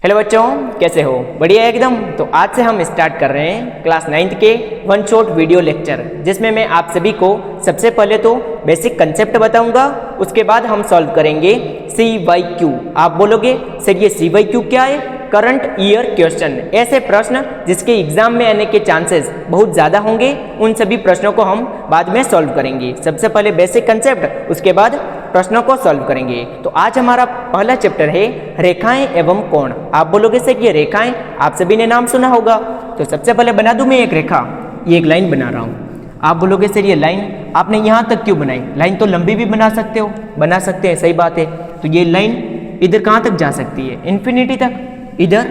Hello बच्चों, कैसे हो? बढ़िया एकदम। तो आज से हम स्टार्ट कर रहे हैं क्लास 9th के वन शॉट वीडियो लेक्चर, जिसमें मैं आप सभी को सबसे पहले तो बेसिक कंसेप्ट बताऊंगा। उसके बाद हम सॉल्व करेंगे CYQ। आप बोलोगे सर ये CYQ क्या है? Current year question. ऐसे प्रश्न जिसके एग्जाम में आने के चांसेस बहुत ज़्यादा होंगे, उन सभी प्रश्नों को हम बाद में सॉल्व करेंगे। सबसे पहले बेसिक कंसेप्ट, उसके बाद प्रश्नों को सॉल्व करेंगे। तो आज हमारा पहला चैप्टर है रेखाएं एवं कोण। आप बोलोगे सर ये रेखाएं, आप सभी ने नाम सुना होगा। तो सबसे पहले बना दूं मैं एक रेखा, ये एक लाइन बना रहा हूँ। आप बोलोगे सर ये लाइन आपने यहाँ तक क्यों बनाई? लाइन तो लंबी भी बना सकते हो। बना सकते हैं, सही बात है। तो ये लाइन इधर कहाँ तक जा सकती है? इन्फिनिटी तक। इधर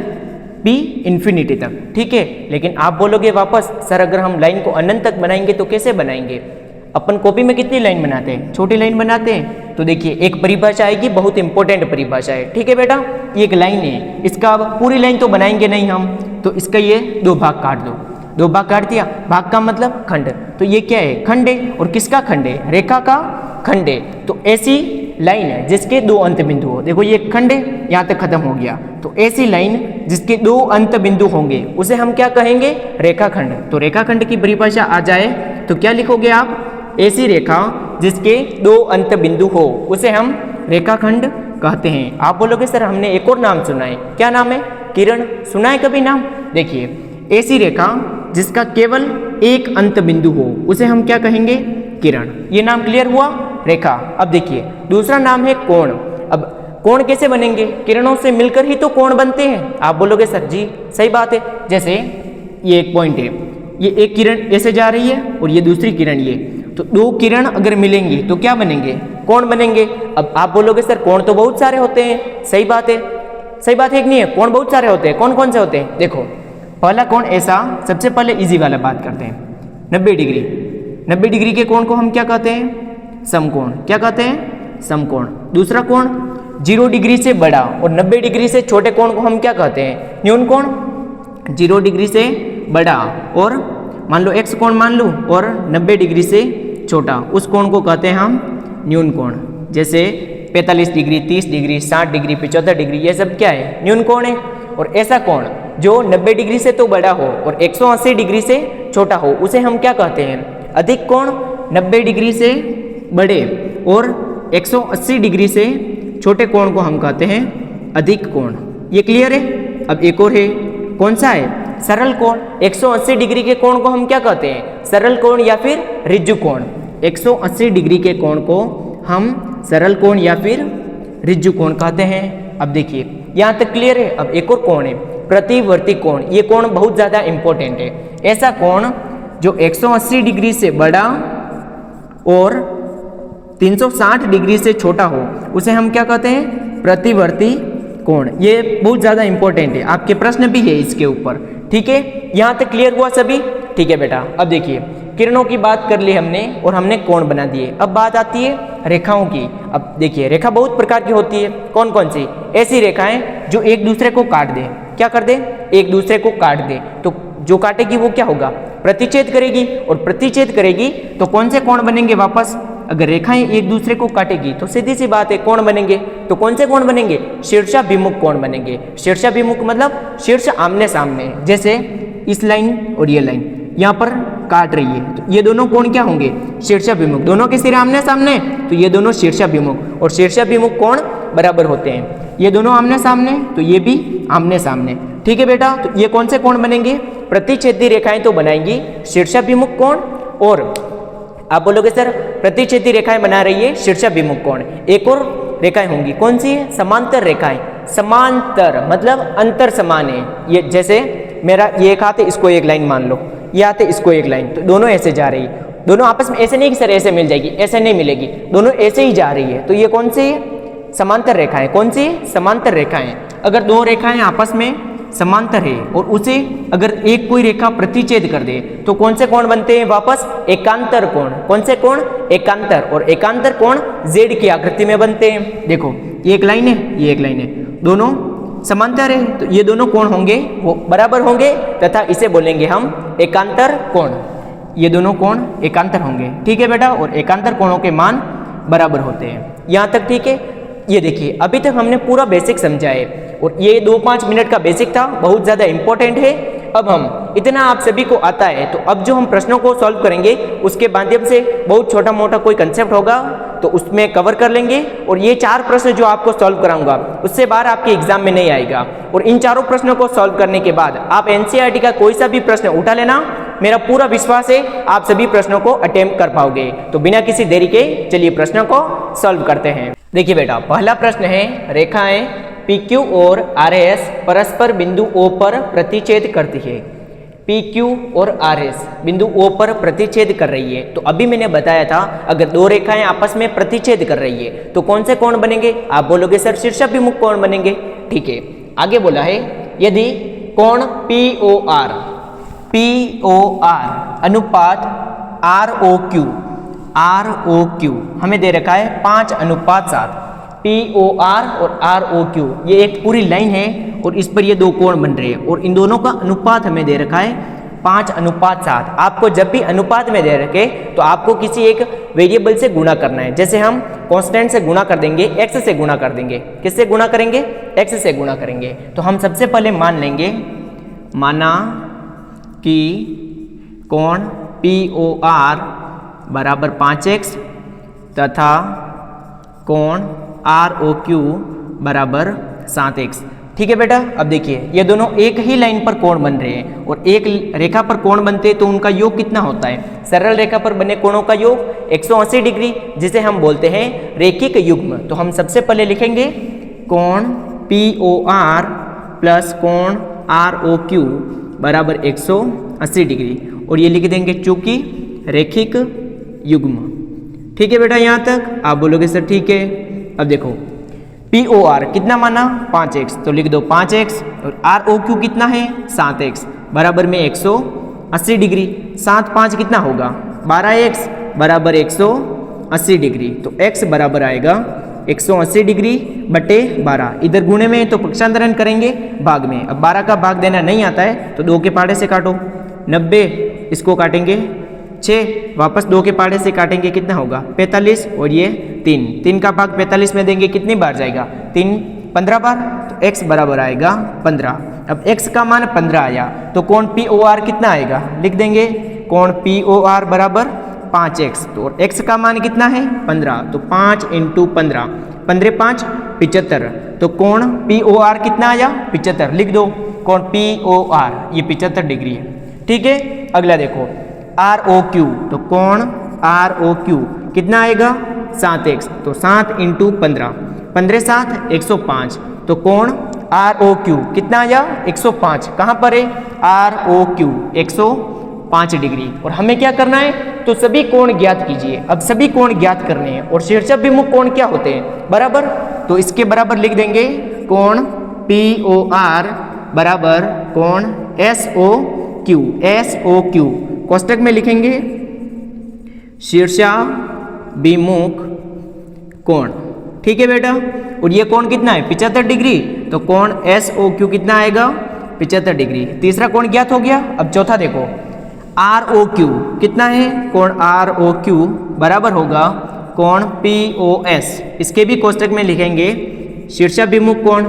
भी इन्फिनिटी तक, ठीक है। लेकिन आप बोलोगे वापस सर अगर हम लाइन को अनंत तक बनाएंगे तो कैसे बनाएंगे? अपन कॉपी में कितनी लाइन बनाते हैं? छोटी लाइन बनाते हैं। तो देखिए एक परिभाषा आएगी, बहुत इंपॉर्टेंट परिभाषा है, ठीक है बेटा। ये एक लाइन है, इसका अब पूरी लाइन तो बनाएंगे नहीं हम, तो इसका ये दो भाग काट दो। दो भाग काट दिया, भाग का मतलब खंड। तो ये क्या है? खंड है। और किसका खंड है? रेखा का खंड है। तो ऐसी लाइन है जिसके दो अंत बिंदु हो। देखो ये खंड है, यहाँ तक खत्म हो गया। तो ऐसी लाइन जिसके दो अंत बिंदु होंगे उसे हम क्या कहेंगे? रेखाखंड। तो रेखाखंड की परिभाषा आ जाए तो क्या लिखोगे आप? ऐसी रेखा जिसके दो अंत बिंदु हो उसे हम रेखाखंड कहते हैं। आप बोलोगे सर हमने एक और नाम सुना है, क्या नाम है? किरण। सुना है कभी नाम? देखिए ऐसी रेखा जिसका केवल एक अंत बिंदु हो उसे हम क्या कहेंगे? किरण। ये नाम क्लियर हुआ? रेखा। अब देखिए दूसरा नाम है कोण। अब कोण कैसे बनेंगे? किरणों से मिलकर ही तो कोण बनते हैं। आप बोलोगे सर जी सही बात है। जैसे ये एक पॉइंट है, ये एक किरण ऐसे जा रही है और ये दूसरी किरण ये, तो दो किरण अगर मिलेंगी तो क्या बनेंगे? कोण बनेंगे। अब आप बोलोगे सर कोण तो बहुत सारे होते हैं। सही बात है, सही बात है कि नहीं है? कोण बहुत सारे होते हैं। कौन कौन से होते हैं? देखो पहला कोण ऐसा, सबसे पहले इजी वाला बात करते हैं। 90 डिग्री। 90 डिग्री के कोण को हम क्या कहते हैं? समकोण। क्या कहते हैं? समकोण। दूसरा कोण 0 डिग्री से बड़ा और 90 डिग्री से छोटे कोण को हम क्या कहते हैं? न्यून कोण। 0 डिग्री से बड़ा और मान लो x कोण मान लूँ और 90 डिग्री से छोटा, उस कोण को कहते हैं हम न्यून कोण। जैसे 45 डिग्री, 30 डिग्री, 60 डिग्री, 75 डिग्री, ये सब क्या है? न्यून कोण है। और ऐसा कोण जो 90 डिग्री से तो बड़ा हो और 180 डिग्री से छोटा हो उसे हम क्या कहते हैं? अधिक कोण। 90 डिग्री से बड़े और 180 डिग्री से छोटे कोण को हम कहते हैं अधिक कोण। ये क्लियर है? अब एक और है, कौन सा है? सरल कोण। 180 डिग्री के कोण को हम क्या कहते हैं? सरल कोण या फिर ऋजु कोण। 180 डिग्री के कोण को हम सरल कोण या फिर ऋजु कोण कहते हैं। अब देखिए यहाँ तक क्लियर है। अब एक और कोण है प्रतिवर्ती कोण। ये कोण बहुत ज़्यादा इंपॉर्टेंट है। ऐसा कोण जो 180 डिग्री से बड़ा और 360 डिग्री से छोटा हो उसे हम क्या कहते हैं? प्रतिवर्ती कोण। ये बहुत ज़्यादा इंपॉर्टेंट है, आपके प्रश्न भी है इसके ऊपर, ठीक है। यहाँ तक क्लियर हुआ सभी? ठीक है बेटा। अब देखिए किरणों की बात कर ली हमने और हमने कोण बना दिए। अब बात आती है रेखाओं की। अब देखिए रेखा बहुत प्रकार की होती है। कौन कौन सी? ऐसी रेखाएं जो एक दूसरे को काट दे। क्या कर दे? एक दूसरे को काट दे। तो जो काटेगी वो क्या होगा? प्रतिच्छेद करेगी। और प्रतिच्छेद करेगी तो कौन से कोण बनेंगे वापस? अगर रेखाएं एक दूसरे को काटेगी तो सीधी सी बात है कोण बनेंगे। तो कौन से कोण बनेंगे? शीर्षाभिमुख कोण बनेंगे। शीर्षाभिमुख मतलब शीर्ष आमने सामने। जैसे इस लाइन और ये लाइन यहाँ पर काट रही है, तो ये दोनों कोण क्या होंगे? शीर्षाभिमुख। दोनों के सिरे आमने सामने, तो ये दोनों शीर्षाभिमुख। और शीर्षाभिमुख कोण बराबर होते हैं। ये दोनों आमने सामने, तो ये भी आमने सामने, ठीक है बेटा। तो ये कौन से कोण बनेंगे? प्रतिच्छेदी रेखाएं तो बनाएंगी शीर्षाभिमुख कोण। और आप बोलोगे सर प्रतिच्छेदी रेखाएं बना रही है शीर्षाभिमुख कोण। एक और रेखाएं होंगी, कौन सी है? समांतर रेखाएं। समांतर मतलब अंतर समान है। ये जैसे मेरा ये एक हाथ है, इसको एक लाइन मान लो, ये हाथ है, इसको एक लाइन, तो दोनों ऐसे जा रही है। दोनों आपस में ऐसे नहीं कि सर ऐसे मिल जाएगी, ऐसे नहीं मिलेगी, दोनों ऐसे ही जा रही है। तो ये कौन सी है? समांतर रेखाएं। कौन सी? समांतर रेखाएं। अगर दो रेखाएं आपस में समांतर है और उसे अगर एक कोई रेखा प्रतिच्छेद कर दे तो कौन से कोण बनते हैं वापस? एकांतर कोण। कौन से कोण? एकांतर। और एकांतर कोण जेड की आकृति में बनते हैं। देखो ये एक लाइन है, ये एक लाइन है, दोनों समांतर है, तो ये दोनों कोण होंगे वो बराबर होंगे तथा इसे बोलेंगे हम एकांतर कोण। ये दोनों कोण एकांतर होंगे, ठीक है बेटा। और एकांतर कोणों के मान बराबर होते हैं। यहाँ तक ठीक है। ये देखिए अभी तक हमने पूरा बेसिक समझा है और ये 2-5 मिनट का बेसिक था, बहुत ज़्यादा इंपॉर्टेंट है। अब हम इतना आप सभी को आता है तो अब जो हम प्रश्नों को सॉल्व करेंगे उसके माध्यम से बहुत छोटा मोटा कोई कंसेप्ट होगा तो उसमें कवर कर लेंगे। और ये 4 प्रश्न जो आपको सॉल्व कराऊंगा उससे बाहर आपके एग्जाम में नहीं आएगा। और इन चारों प्रश्नों को सॉल्व करने के बाद आप एनसीईआरटी का कोई सा भी प्रश्न उठा लेना, मेरा पूरा विश्वास है आप सभी प्रश्नों को अटेम्प्ट कर पाओगे। तो बिना किसी देरी के चलिए प्रश्नों को सॉल्व करते हैं। देखिए बेटा, पहला प्रश्न है, रेखाएं PQ और RS परस्पर बिंदु O पर प्रतिच्छेद करती है। PQ और RS बिंदु O पर प्रतिच्छेद कर रही है। तो अभी मैंने बताया था अगर दो रेखाएं आपस में प्रतिच्छेद कर रही है तो कौन से कोण बनेंगे? आप बोलोगे सर शीर्षाभिमुख कोण बनेंगे। ठीक है, आगे बोला है यदि कोण POR अनुपात ROQ हमें दे रखा है 5:7। POR और ROQ ये एक पूरी लाइन है और इस पर ये दो कोण बन रहे हैं और इन दोनों का अनुपात हमें दे रखा है 5:7। आपको जब भी अनुपात में दे रखे तो आपको किसी एक वेरिएबल से गुणा करना है। जैसे हम कांस्टेंट से गुणा कर देंगे, x से गुणा कर देंगे। किससे गुणा करेंगे? x से गुणा करेंगे। तो हम सबसे पहले मान लेंगे, माना कि कोण POR बराबर 5x तथा कोण ROQ बराबर 7x। ठीक है बेटा, अब देखिए ये दोनों एक ही लाइन पर कोण बन रहे हैं और एक रेखा पर कोण बनते हैं तो उनका योग कितना होता है? सरल रेखा पर बने कोणों का योग 180 डिग्री, जिसे हम बोलते हैं रेखिक युग्म। तो हम सबसे पहले लिखेंगे कोण POR प्लस कोण ROQ बराबर 180 डिग्री और ये लिख देंगे चूंकि रेखिक युग्म। ठीक है बेटा, यहाँ तक आप बोलोगे सर ठीक है। अब देखो POR कितना माना? 5x, तो लिख दो 5x और ROQ कितना है? 7x बराबर में 180 डिग्री। 7 5 कितना होगा? 12x बराबर 180 डिग्री। तो x बराबर आएगा 180 डिग्री बटे 12। इधर गुणे में तो पक्षांतरण करेंगे भाग में। अब 12 का भाग देना नहीं आता है तो 2 के पहाड़े से काटो, 90 इसको काटेंगे 6, वापस 2 के पहाड़े से काटेंगे कितना होगा? 45 और ये 3 का भाग 45 में देंगे कितनी बार जाएगा? 3 15 बार। तो x बराबर आएगा 15। अब x का मान 15 आया तो कोण POR कितना आएगा? लिख देंगे कोण POR बराबर 5x। तो x का मान कितना है? 15। तो 5 × 15, 15 5 75। तो कोण POR कितना आया? 75। लिख दो कोण POR ये 75 डिग्री है। ठीक है, अगला देखो ROQ। तो कोण ROQ कितना आएगा? 7x। तो 7 × 15, 15 7 105। तो कोण ROQ कितना आया? 105। कहाँ पर है? ROQ 105 degree. और हमें क्या करना है? तो सभी कोण ज्ञात कीजिए। अब सभी कोण ज्ञात करने हैं और शीर्षाभिमुख कोण क्या होते हैं? बराबर। तो इसके बराबर लिख देंगे कोण POR बराबर कोण SOQ कोष्टक में लिखेंगे शीर्षाभिमुख कोण। ठीक है बेटा, और ये कोण कितना है? 75 डिग्री। तो कोण SOQ कितना आएगा? 75 डिग्री। तीसरा कोण ज्ञात हो गया। अब चौथा देखो ROQ कितना है? कोण ROQ बराबर होगा कोण POS। इसके भी कोष्टक में लिखेंगे शीर्षाभिमुख कोण,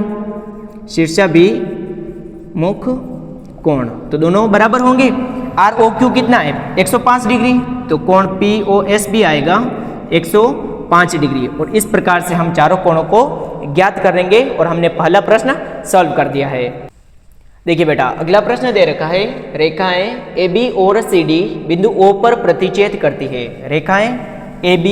शीर्षाभिमुख कोण। तो दोनों बराबर होंगे। ROQ कितना है? 105 डिग्री। तो कोण POS भी आएगा 105 डिग्री। और इस प्रकार से हम चारों कोणों को ज्ञात कर लेंगे और हमने पहला प्रश्न सॉल्व कर दिया है। देखिए बेटा, अगला प्रश्न दे रखा है, रेखाएं AB और CD बिंदु O पर प्रतिच्छेद करती है। रेखाएं AB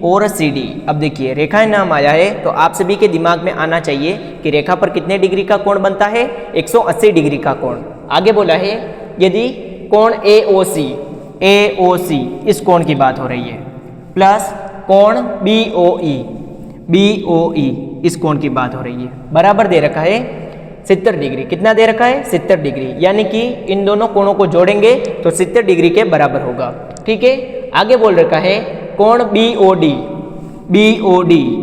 और CD। अब देखिए रेखाएं नाम आया है तो आप सभी के दिमाग में आना चाहिए कि रेखा पर कितने डिग्री का कोण बनता है? 180 डिग्री का कोण। आगे बोला है यदि कोण AOC इस कोण की बात हो रही है प्लस कोण BOE इस कोण की बात हो रही है, बराबर दे रखा है 70 डिग्री। कितना दे रखा है? 70 डिग्री। यानी कि इन दोनों कोणों को जोड़ेंगे तो 70 डिग्री के बराबर होगा। ठीक है, आगे बोल रखा है कोण BOD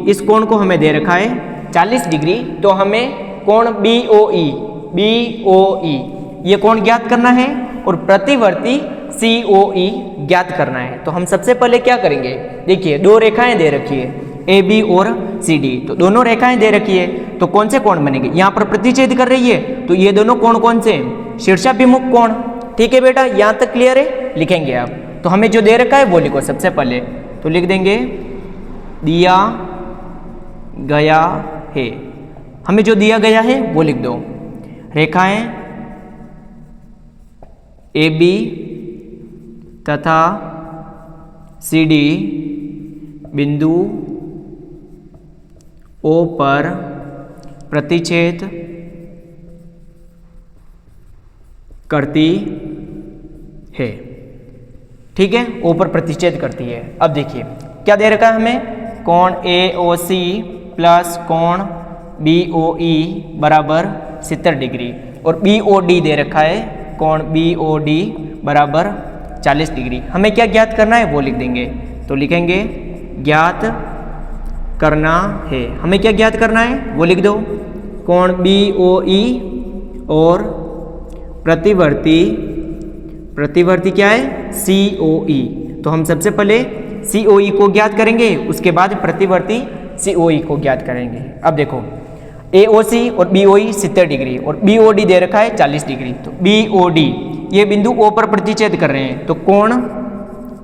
इस कोण को हमें दे रखा है 40 डिग्री। तो हमें कोण BOE ये कोण ज्ञात करना है और प्रतिवर्ती COE ज्ञात करना है। तो हम सबसे पहले क्या करेंगे? देखिए दो रेखाएं दे रखी है, ए बी और सी डी। तो दोनों रेखाएं दे रखी है, तो कौन से कोण बनेंगे? यहाँ पर प्रतिच्छेद कर रही है, तो ये दोनों कोण कौन से हैं? शीर्षाभिमुख कोण। ठीक है बेटा, यहाँ तक क्लियर है? लिखेंगे आप। तो हमें जो दे रखा है वो लिखो सबसे पहले। तो लिख देंगे दिया गया है। हमें जो दिया गया है वो लिख दो। रेखाएं ए बी तथा सी डी बिंदु ओ पर प्रतिच्छेद करती है। ठीक है, ओ पर प्रतिच्छेद करती है। अब देखिए क्या दे रखा है हमें? कोण ए ओ सी प्लस कोण बी ओ ई बराबर 70 डिग्री, और बी ओ डी दे रखा है, कोण बी ओ डी बराबर 40 डिग्री। हमें क्या ज्ञात करना है वो लिख देंगे। तो लिखेंगे ज्ञात करना है। हमें क्या ज्ञात करना है वो लिख दो। कोण बी ओ ई और प्रतिवर्ती क्या है? सी ओ ई। तो हम सबसे पहले सी ओ ई को ज्ञात करेंगे, उसके बाद प्रतिवर्ती सी ओ ई को ज्ञात करेंगे। अब देखो ए ओ सी और बी ओ ई 70 डिग्री और बी ओ डी दे रखा है 40 डिग्री। तो बी ओ डी ये बिंदु ओ पर प्रतिच्छेद कर रहे हैं, तो कोण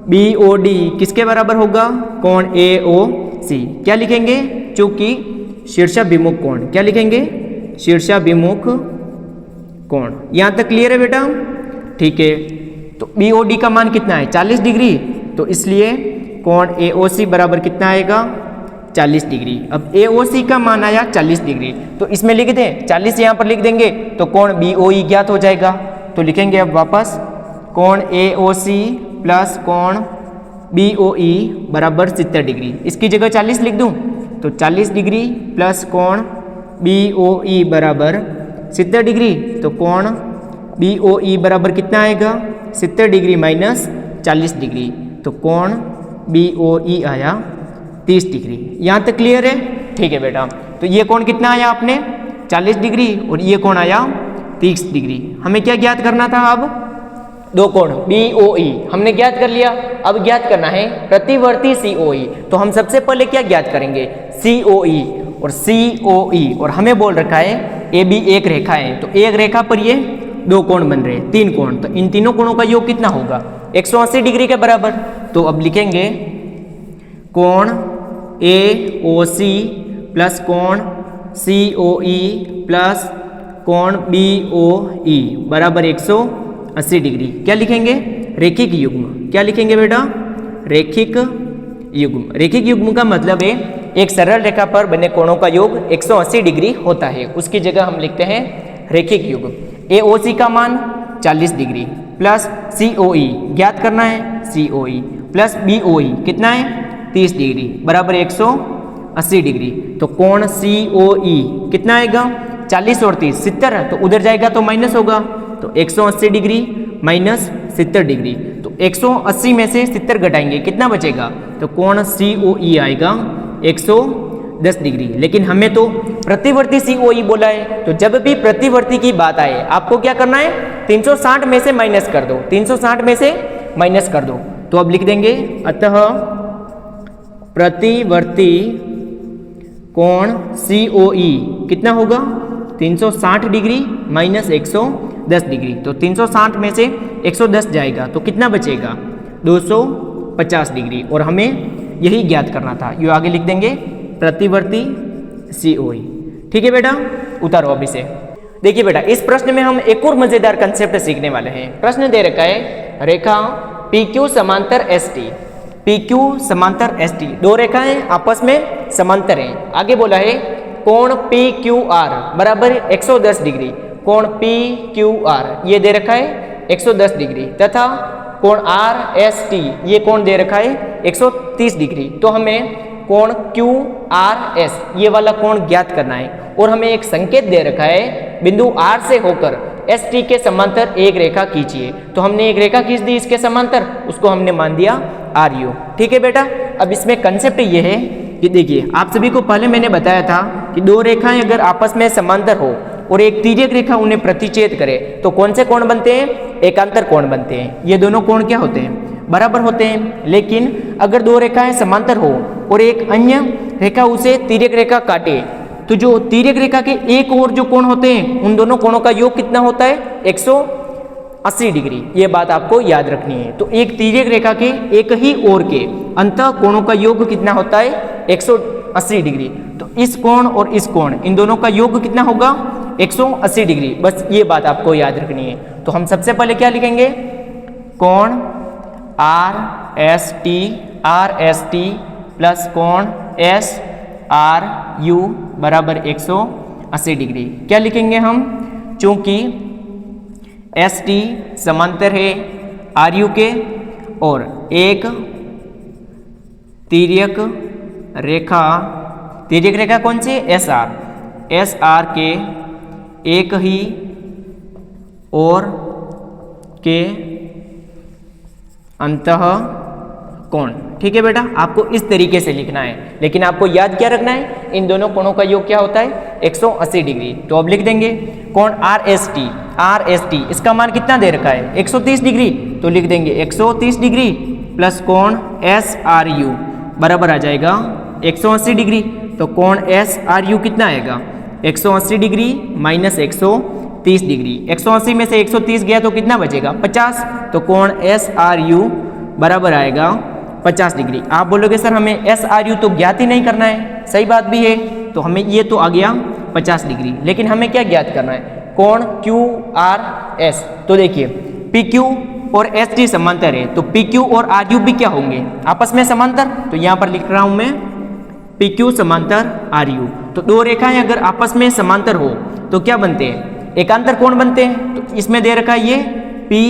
बी ओ डी किसके बराबर होगा? कोण ए ओ सी। क्या लिखेंगे? चूंकि शीर्षाभिमुख कोण। क्या लिखेंगे? शीर्षाभिमुख कोण। यहां तक क्लियर है बेटा? ठीक है, तो बी ओ डी का मान कितना है? 40 डिग्री। तो इसलिए कोण ए ओ सी बराबर कितना आएगा? 40 डिग्री। अब ए ओ सी का मान आया 40 डिग्री, तो इसमें लिख दें 40 यहाँ पर लिख देंगे, तो कोण बी ओ ई ज्ञात हो जाएगा। तो लिखेंगे अब वापस कोण ए ओ सी प्लस कोण बी ओ ई बराबर 70 डिग्री। इसकी जगह 40 लिख दूं, तो 40 डिग्री प्लस कोण बी ओ ई बराबर 70 डिग्री। तो कोण बी ओ ई बराबर कितना आएगा? 70 डिग्री माइनस 40 डिग्री। तो कोण बी ओ ई आया 30 डिग्री। यहाँ तक क्लियर है? ठीक है बेटा, तो ये कोण कितना आया आपने? 40 डिग्री, और ये कोण आया 30 डिग्री। हमें क्या ज्ञात करना था? अब दो कोण बी ओ ई हमने ज्ञात कर लिया। अब ज्ञात करना है प्रतिवर्ती सी ओ ई। तो हम सबसे पहले क्या ज्ञात करेंगे? सी ओ ई और सी ओ ई। और हमें बोल रखा है ए बी एक रेखा है, तो एक रेखा पर ये दो कोण बन रहे हैं, 3 कोण। तो इन तीनों कोणों का योग कितना होगा? 180 डिग्री के बराबर। तो अब लिखेंगे कोण ए ओ सी प्लस कोण सी ओ ई प्लस कोण बी ओ ई बराबर 180 डिग्री। क्या लिखेंगे? रेखिक युग्म। क्या लिखेंगे बेटा? रेखिक युग्म। रेखिक युग्म का मतलब है एक सरल रेखा पर बने कोणों का योग 180 डिग्री होता है, उसकी जगह हम लिखते हैं रेखिक युग्म। ए ओ सी का मान 40 डिग्री प्लस सी ओ ई ज्ञात करना है, सी ओ ई प्लस बी ओ ई कितना है? 30 डिग्री बराबर 180 डिग्री। तो कोण सी ओ ई कितना आएगा? 40 और 30 70, तो उधर जाएगा तो माइनस होगा, तो 180 डिग्री माइनस 70 डिग्री। तो 180 में से 70 घटाएंगे, कितना बचेगा? तो कोण सी ओ ई आएगा 110 डिग्री। लेकिन हमें तो प्रतिवर्ती सी ओ ई बोला है, तो जब भी प्रतिवर्ती की बात आए आपको क्या करना है? 360 में से माइनस कर दो, 360 में से माइनस कर दो। तो अब लिख देंगे अतः प्रतिवर्ती कोण सी ओ ई कितना होगा? 360 डिग्री माइनस 110 डिग्री। तो 360 में से 110 जाएगा तो कितना बचेगा? 250 डिग्री। और हमें यही ज्ञात करना था, ये आगे लिख देंगे प्रतिवर्ती सी ओ ई। ठीक है बेटा, उतारो अभी से। देखिए बेटा, इस प्रश्न में हम एक और मजेदार कंसेप्ट सीखने वाले हैं। प्रश्न दे रखा है रेखा पी क्यू समांतर एस टी। पी क्यू समांतर एस टी, दो रेखाएं आपस में समांतर हैं। आगे बोला है कोण पी क्यू आर बराबर 110 डिग्री। कोण पी क्यू आर ये दे रखा है 110 डिग्री, तथा कोण आर एस टी ये कोण दे रखा है 130 डिग्री। तो हमें कोण क्यू आर एस ये वाला कोण ज्ञात करना है, और हमें एक संकेत दे रखा है बिंदु आर से होकर एस टी के समांतर एक रेखा खींचिए। तो हमने एक रेखा खींच दी इसके समांतर, उसको हमने मान दिया आर यू। ठीक है बेटा, अब इसमें कंसेप्ट ये है कि देखिए आप सभी को पहले मैंने बताया था कि दो रेखाएं अगर आपस में समांतर हो और एक तिर्यक रेखा उन्हें प्रतिच्छेद करे तो कौन से कोण बनते हैं? एकांतर कोण बनते हैं। ये दोनों कोण क्या होते हैं? बराबर होते हैं। लेकिन अगर दो रेखाएं समांतर हो और एक अन्य रेखा उसे तिर्यक रेखा काटे, तो जो तिर्यक रेखा के एक ओर जो कोण होते हैं उन दोनों कोणों का योग कितना होता है? 180 डिग्री। ये बात आपको याद रखनी है। तो एक तिर्यक रेखा के एक ही ओर के अंतः कोणों का योग कितना होता है? 180 डिग्री। तो इस कोण और इस कोण, इन दोनों का योग कितना होगा? 180 डिग्री। बस ये बात आपको याद रखनी है। तो हम सबसे पहले क्या लिखेंगे? कोण आर एस टी प्लस कोण एस आर यू बराबर 180 डिग्री। क्या लिखेंगे हम? चूंकि एस टी समांतर है आर यू के और एक तिर्यक रेखा कौन सी? एस आर के एक ही ओर के अंतः कोण। ठीक है बेटा, आपको इस तरीके से लिखना है, लेकिन आपको याद क्या रखना है? इन दोनों कोणों का योग क्या होता है? 180 डिग्री। तो अब लिख देंगे कोण आर एस टी, इसका मान कितना दे रखा है? 130 डिग्री। तो लिख देंगे 130 डिग्री प्लस कोण एस आर यू बराबर आ जाएगा 180 डिग्री। तो कोण एस आर यू कितना आएगा? 180 डिग्री माइनस 130 डिग्री। 180 में से 130 गया तो कितना बचेगा? 50। तो कोण एस आर यू बराबर आएगा 50 डिग्री। आप बोलोगे सर हमें एस आर यू तो ज्ञात ही नहीं करना है। सही बात भी है। तो हमें ये तो आ गया 50 डिग्री, लेकिन हमें क्या ज्ञात करना है? कोण क्यू आर एस। तो देखिए पी क्यू और एस टी समांतर है, तो पी क्यू और आर यू भी क्या होंगे? आपस में समांतर। तो यहाँ पर लिख रहा हूं मैं पी क्यू समांतर आर यू। तो दो रेखाएं अगर आपस में समांतर हो तो क्या बनते हैं? एकांतर कोण बनते हैं। तो इसमें दे रखा है ये पी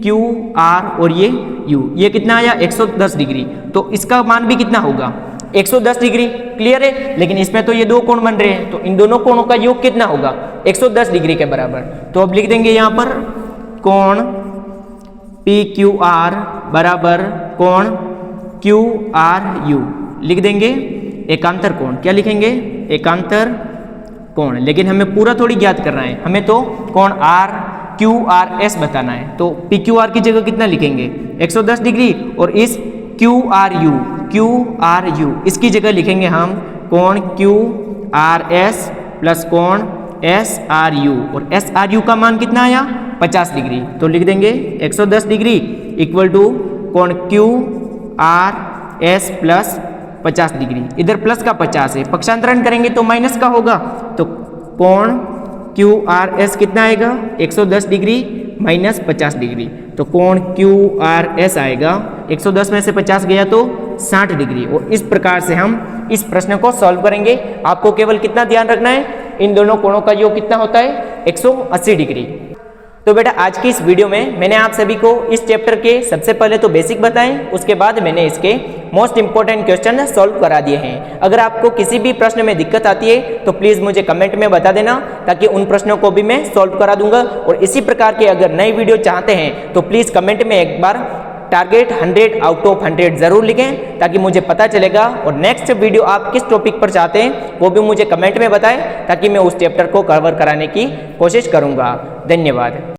क्यू आर और ये यू, ये कितना आया? 110 डिग्री। तो इसका मान भी कितना होगा? 110 डिग्री। क्लियर है। लेकिन इसमें तो ये दो कोण बन रहे हैं, तो इन दोनों कोणों का योग कितना होगा? 110 डिग्री के बराबर। तो अब लिख देंगे यहाँ पर कोण पी क्यू आर बराबर कोण क्यू आर यू। लिख देंगे एकांतर कोण। क्या लिखेंगे? एकांतर कोण। लेकिन हमें पूरा थोड़ी ज्ञात करना है, हमें तो कोण आर क्यू आर एस बताना है। तो पी क्यू आर की जगह कितना लिखेंगे? 110 डिग्री। और इस क्यू आर यू इसकी जगह लिखेंगे हम कोण क्यू आर एस प्लस कोण एस आर यू। और एस आर यू का मान कितना आया? 50 डिग्री। तो लिख देंगे 110 डिग्री इक्वल टू कोण Q R S plus 50 degree. इधर प्लस का 50 है, पक्षांतरण करेंगे तो माइनस का होगा। तो कोण क्यू आर एस कितना आएगा? 110 डिग्री माइनस 50 डिग्री। तो कोण क्यू आर एस आएगा 110 में से 50 गया तो 60 डिग्री। और इस प्रकार से हम इस प्रश्न को सॉल्व करेंगे। आपको केवल कितना ध्यान रखना है? इन दोनों कोणों का योग कितना होता है? 180 डिग्री। तो बेटा आज की इस वीडियो में मैंने आप सभी को इस चैप्टर के सबसे पहले तो बेसिक बताएं, उसके बाद मैंने इसके मोस्ट इंपॉर्टेंट क्वेश्चन सॉल्व करा दिए हैं। अगर आपको किसी भी प्रश्न में दिक्कत आती है तो प्लीज़ मुझे कमेंट में बता देना, ताकि उन प्रश्नों को भी मैं सॉल्व करा दूंगा। और इसी प्रकार के अगर नई वीडियो चाहते हैं तो प्लीज़ कमेंट में एक बार टारगेट 100 आउट ऑफ 100 जरूर लिखें, ताकि मुझे पता चलेगा। और नेक्स्ट वीडियो आप किस टॉपिक पर चाहते हैं वो भी मुझे कमेंट में बताएं, ताकि मैं उस चैप्टर को कवर कराने की कोशिश करूंगा। धन्यवाद।